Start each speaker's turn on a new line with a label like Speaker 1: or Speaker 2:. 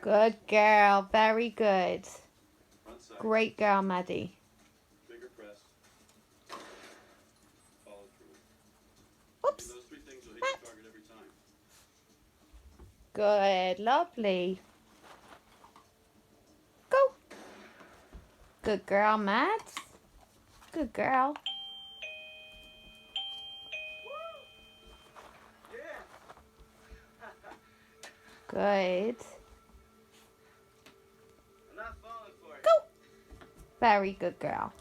Speaker 1: Good girl. Very good.
Speaker 2: Front side.
Speaker 1: Great girl, Maddie.
Speaker 2: Bigger press. Follow through.
Speaker 1: Oops.
Speaker 2: Do those three things will hit
Speaker 1: Matt.
Speaker 2: your target every time.
Speaker 1: Good. Lovely. Go. Good girl, Matt. Good girl.
Speaker 2: Yeah.
Speaker 1: Good.
Speaker 2: I'm not falling for it.
Speaker 1: Go. Very good girl.